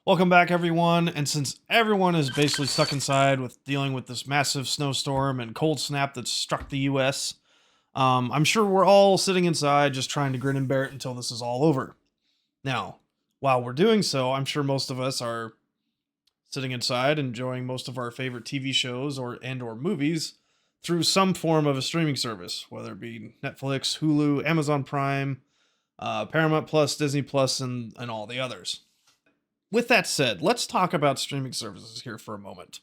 Welcome back, everyone. And since everyone is basically stuck inside with dealing with this massive snowstorm and cold snap that struck the US, I'm sure we're all sitting inside just trying to grin and bear it until this is all over. Now, while we're doing so, I'm sure most of us are sitting inside enjoying most of our favorite TV shows or movies through some form of a streaming service, whether it be Netflix, Hulu, Amazon Prime, Paramount Plus, Disney Plus, and all the others. With that said, let's talk about streaming services here for a moment.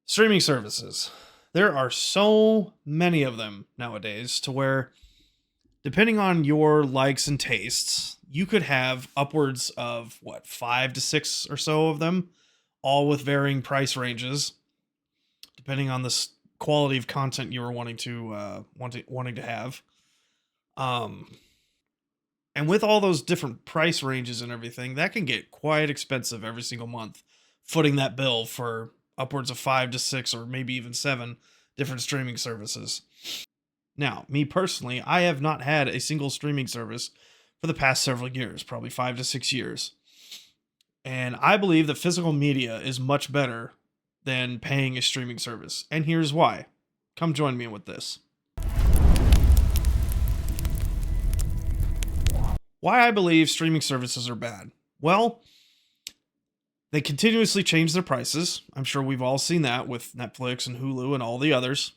Streaming services. There are so many of them nowadays to where, depending on your likes and tastes, you could have upwards of what, 5 to 6 or so of them, all with varying price ranges, depending on the quality of content you are wanting to have. Um, And with all those different price ranges and everything, that can get quite expensive every single month, footing that bill for upwards of 5 to 6 or maybe even 7 different streaming services. Now, me personally, I have not had a single streaming service for the past several years, probably 5 to 6 years. And I believe that physical media is much better than paying a streaming service. And here's why. Come join me with this. Why I believe streaming services are bad. Well, they continuously change their prices. I'm sure we've all seen that with Netflix and Hulu and all the others,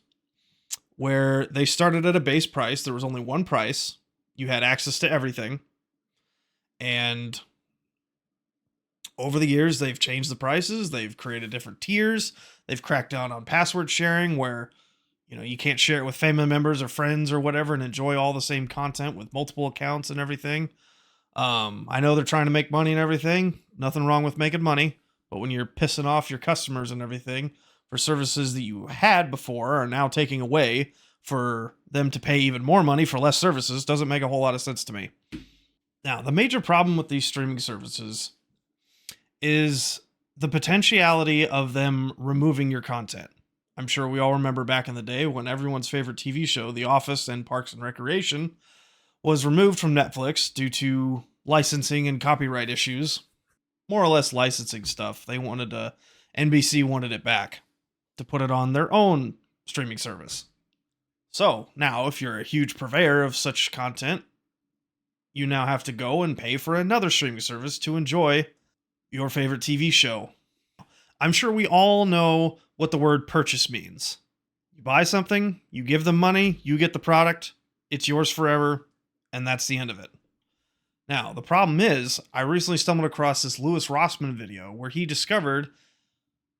where they started at a base price. There was only one price. You had access to everything. And over the years, they've changed the prices. They've created different tiers. They've cracked down on password sharing where you can't share it with family members or friends or whatever and enjoy all the same content with multiple accounts and everything. I know they're trying to make money and everything. Nothing wrong with making money. But when you're pissing off your customers and everything for services that you had before are now taking away for them to pay even more money for less services, doesn't make a whole lot of sense to me. Now, the major problem with these streaming services is the potentiality of them removing your content. I'm sure we all remember back in the day when everyone's favorite TV show, The Office and Parks and Recreation, was removed from Netflix due to licensing and copyright issues. More or less licensing stuff. NBC wanted it back to put it on their own streaming service. So now, if you're a huge purveyor of such content, you now have to go and pay for another streaming service to enjoy your favorite TV show. I'm sure we all know what the word purchase means. You buy something, you give them money, you get the product, it's yours forever, and that's the end of it. Now, the problem is, I recently stumbled across this Louis Rossmann video where he discovered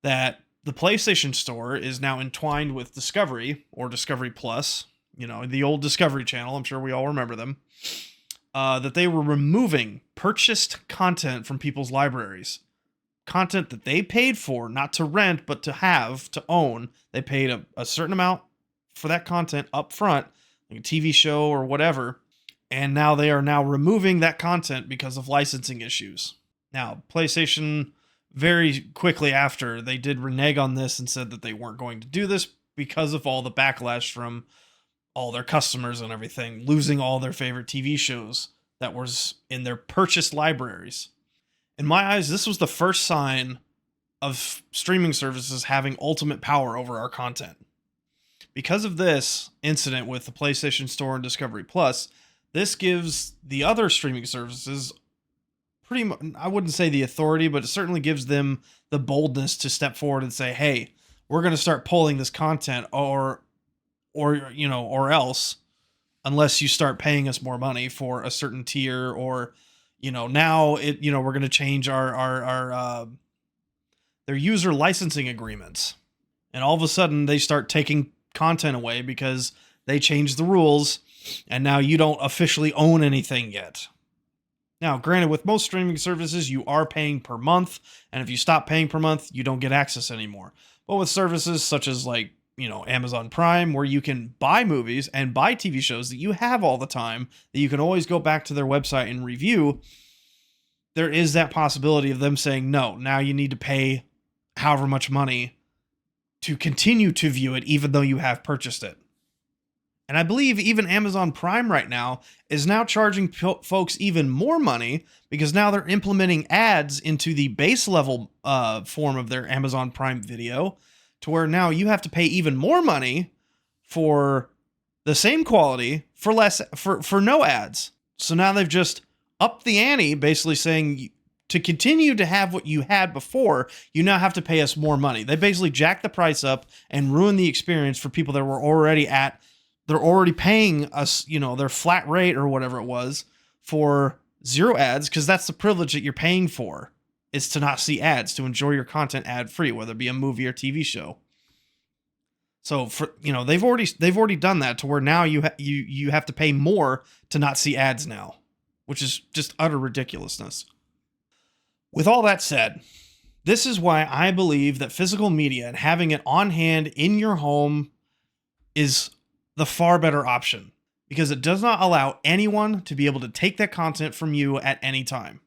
that the PlayStation Store is now entwined with Discovery, or Discovery Plus, the old Discovery Channel, I'm sure we all remember them, that they were removing purchased content from people's libraries. Content that they paid for, not to rent, but to own. They paid a certain amount for that content up front, like a TV show or whatever, and now they are now removing that content because of licensing issues. Now, PlayStation, very quickly after, they did renege on this and said that they weren't going to do this because of all the backlash from all their customers and everything, losing all their favorite TV shows that was in their purchased libraries. In my eyes, this was the first sign of streaming services having ultimate power over our content. Because of this incident with the PlayStation Store and Discovery Plus, this gives the other streaming services pretty much, I wouldn't say the authority, but it certainly gives them the boldness to step forward and say, hey, we're going to start pulling this content or else, unless you start paying us more money for a certain tier, or now we're going to change our their user licensing agreements. And all of a sudden they start taking content away because they changed the rules and now you don't officially own anything yet. Now, granted, with most streaming services, you are paying per month, and if you stop paying per month, you don't get access anymore. But with services such as Amazon Prime, where you can buy movies and buy TV shows that you have all the time, that you can always go back to their website and review, there is that possibility of them saying, no, now you need to pay however much money to continue to view it, even though you have purchased it. And I believe even Amazon Prime right now is now charging folks even more money because now they're implementing ads into the base level form of their Amazon Prime Video, to where now you have to pay even more money for the same quality for less for no ads. So now they've just upped the ante, basically saying to continue to have what you had before, you now have to pay us more money. They basically jacked the price up and ruined the experience for people that were already at, they're already paying us, their flat rate or whatever it was for zero ads, because that's the privilege that you're paying for, is to not see ads, to enjoy your content ad free, whether it be a movie or TV show. So they've already done that to where now you have to pay more to not see ads now, which is just utter ridiculousness. With all that said, this is why I believe that physical media and having it on hand in your home is the far better option, because it does not allow anyone to be able to take that content from you at any time.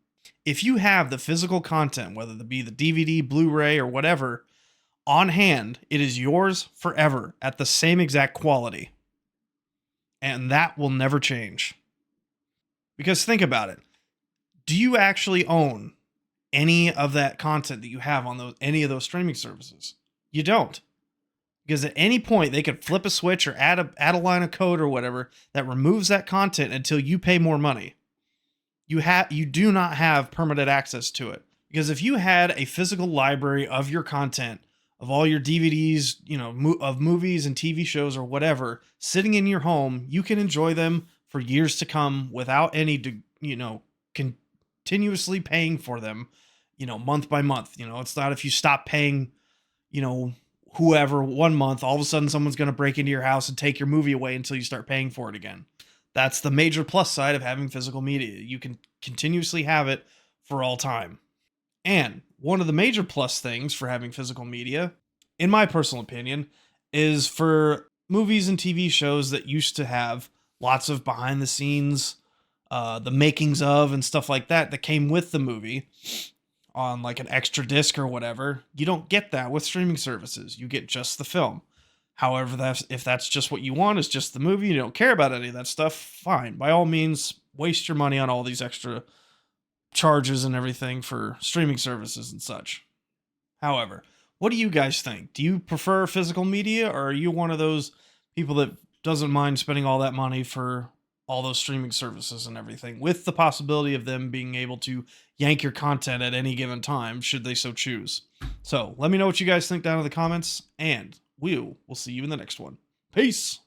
If you have the physical content, whether it be the DVD, Blu-ray, or whatever, on hand, it is yours forever at the same exact quality. And that will never change. Because think about it. Do you actually own any of that content that you have on any of those streaming services? You don't. Because at any point they could flip a switch or add a line of code or whatever that removes that content until you pay more money. You do not have permanent access to it. Because if you had a physical library of your content, of all your DVDs, of movies and TV shows or whatever, sitting in your home, you can enjoy them for years to come without any, continuously paying for them, month by month. It's not if you stop paying, whoever 1 month, all of a sudden someone's going to break into your house and take your movie away until you start paying for it again. That's the major plus side of having physical media. You can continuously have it for all time. And one of the major plus things for having physical media, in my personal opinion, is for movies and TV shows that used to have lots of behind the scenes, the makings of and stuff like that came with the movie on like an extra disc or whatever. You don't get that with streaming services. You get just the film. However, if that's just what you want, is just the movie, you don't care about any of that stuff, fine. By all means, waste your money on all these extra charges and everything for streaming services and such. However, what do you guys think? Do you prefer physical media, or are you one of those people that doesn't mind spending all that money for all those streaming services and everything, with the possibility of them being able to yank your content at any given time should they so choose? So let me know what you guys think down in the comments, and we will see you in the next one. Peace.